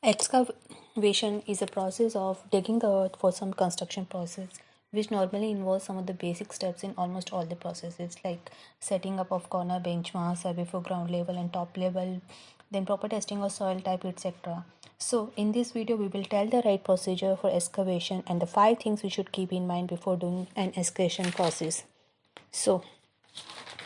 Excavation is a process of digging the earth for some construction process, which normally involves some of the basic steps in almost all the processes, like setting up of corner benchmarks, survey for ground level and top level, then proper testing of soil type, etc. So, in this video, we will tell the right procedure for excavation and the 5 things we should keep in mind before doing an excavation process. So,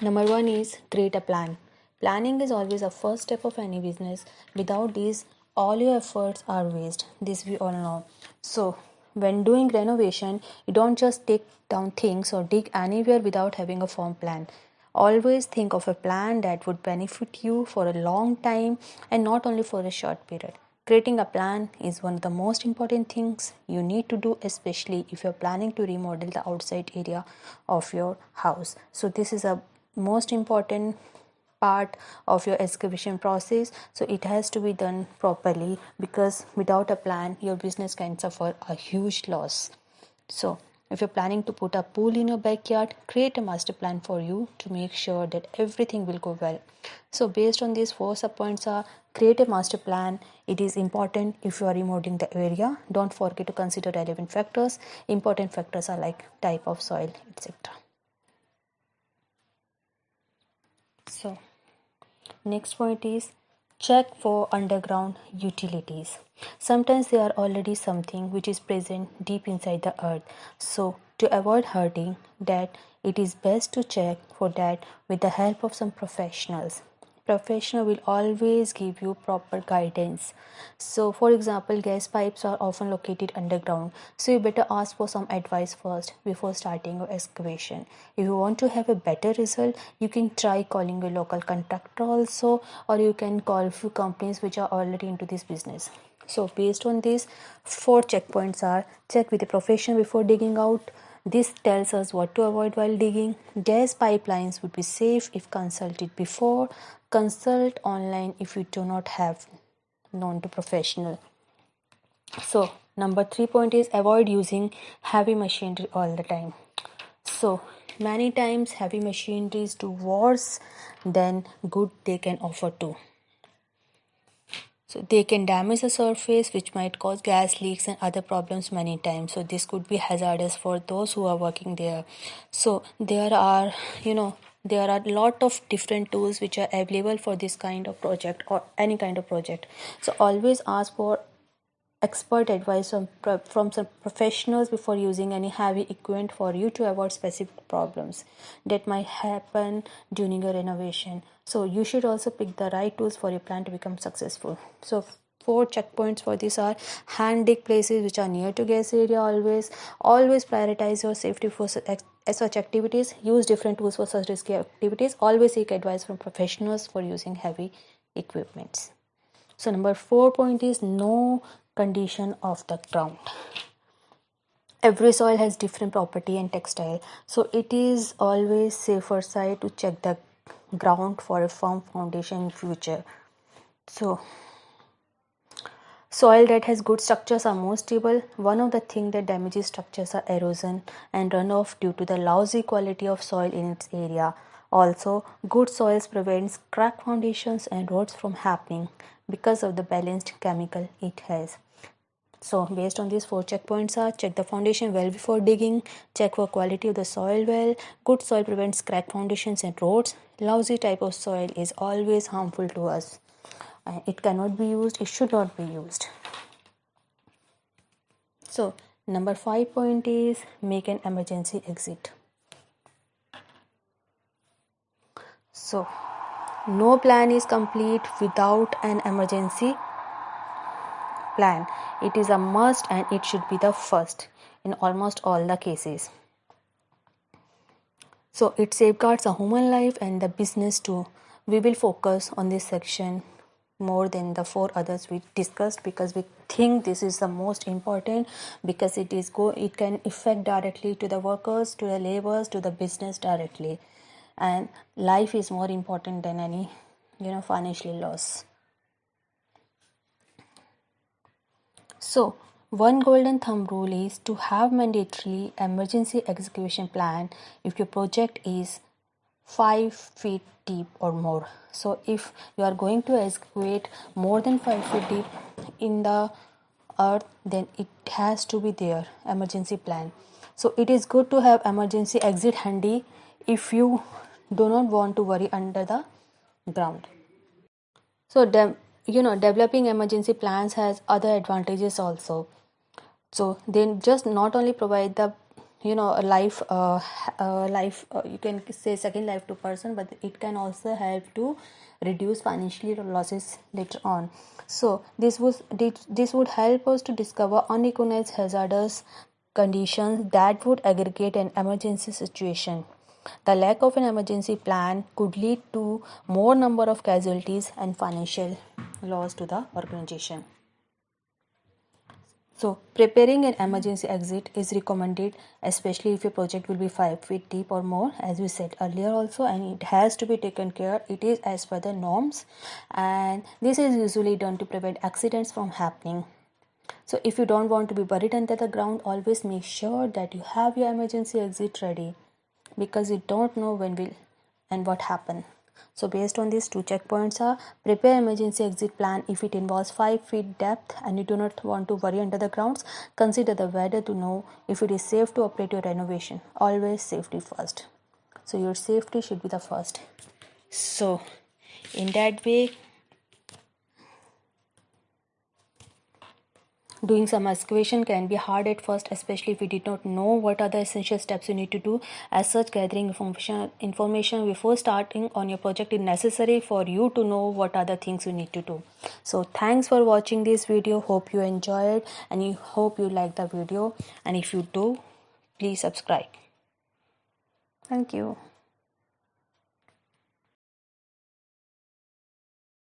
number one is create a plan. Planning is always a first step of any business. Without this, all your efforts are waste. This we all know. So, when doing renovation, you don't just take down things or dig anywhere without having a firm plan. Always think of a plan that would benefit you for a long time and not only for a short period. Creating a plan is one of the most important things you need to do, especially if you're planning to remodel the outside area of your house. So, this is a most important part of your excavation process, so it has to be done properly, because without a plan your business can suffer a huge loss. So if you're planning to put a pool in your backyard, create a master plan for you to make sure that everything will go well. So based on these 4 sub points are: create a master plan. It is important if you are remodeling the area. Don't forget to consider relevant factors. Important factors are like type of soil, etc. So next point is check for underground utilities. Sometimes there are already something which is present deep inside the earth. So to avoid hurting that, it is best to check for that with the help of some professionals. Professional will always give you proper guidance. So for example, gas pipes are often located underground, so you better ask for some advice first before starting your excavation. If you want to have a better result, you can try calling a local contractor also, or you can call few companies which are already into this business. So based on this, 4 checkpoints are: check with a professional before digging out. This tells us what to avoid while digging. Gas pipelines would be safe if consulted before. Consult online if you do not have known to professional. So number 3 point is avoid using heavy machinery all the time. So many times heavy machineries do worse than good they can offer to. So they can damage the surface, which might cause gas leaks and other problems many times. So this could be hazardous for those who are working there. So there are a lot of different tools which are available for this kind of project or any kind of project. So always ask for expert advice from some professionals before using any heavy equipment for you to avoid specific problems that might happen during your renovation. So you should also pick the right tools for your plan to become successful. So 4 checkpoints for this are: hand dig places which are near to gas area. Always prioritize your safety for such activities. Use different tools for such risky activities. Always seek advice from professionals for using heavy equipments. So number 4 point is know condition of the ground. Every soil has different property and textile, so it is always safer side to check the ground for a firm foundation in future. So soil that has good structures are more stable. One of the things that damages structures are erosion and runoff due to the lousy quality of soil in its area. Also, good soils prevents crack foundations and roads from happening because of the balanced chemical it has. So based on these 4 checkpoints are: check the foundation well before digging, check for quality of the soil well, good soil prevents crack foundations and roads, lousy type of soil is always harmful to us. It cannot be used, it should not be used. So number 5 point is make an emergency exit. So no plan is complete without an emergency plan. It is a must and it should be the first in almost all the cases. So it safeguards a human life and the business too. We will focus on this section more than the 4 others we discussed, because we think this is the most important, because it can affect directly to the workers, to the laborers, to the business directly, and life is more important than any financial loss. So one golden thumb rule is to have mandatory emergency execution plan if your project is 5 feet deep or more. So if you are going to excavate more than 5 feet deep in the earth, then it has to be there emergency plan. So it is good to have emergency exit handy if you do not want to worry under the ground. So developing emergency plans has other advantages also. So they just not only provide the a life, you can say second life to person, but it can also help to reduce financial losses later on. So this would help us to discover unrecognized hazardous conditions that would aggregate an emergency situation. The lack of an emergency plan could lead to more number of casualties and financial loss to the organization. So, preparing an emergency exit is recommended, especially if your project will be 5 feet deep or more, as we said earlier, also, and it has to be taken care. It is as per the norms, and this is usually done to prevent accidents from happening. So, if you don't want to be buried under the ground, always make sure that you have your emergency exit ready, because you don't know when will and what happen. So based on these two checkpoints are: prepare emergency exit plan if it involves 5 feet depth and you do not want to worry under the grounds. Consider the weather to know if it is safe to operate your renovation. Always safety first. So your safety should be the first. So in that way, doing some excavation can be hard at first, especially if you did not know what are the essential steps you need to do. As such, gathering information before starting on your project is necessary for you to know what are the things you need to do. So thanks for watching this video. Hope you enjoyed and you hope you like the video. And if you do, please subscribe. Thank you.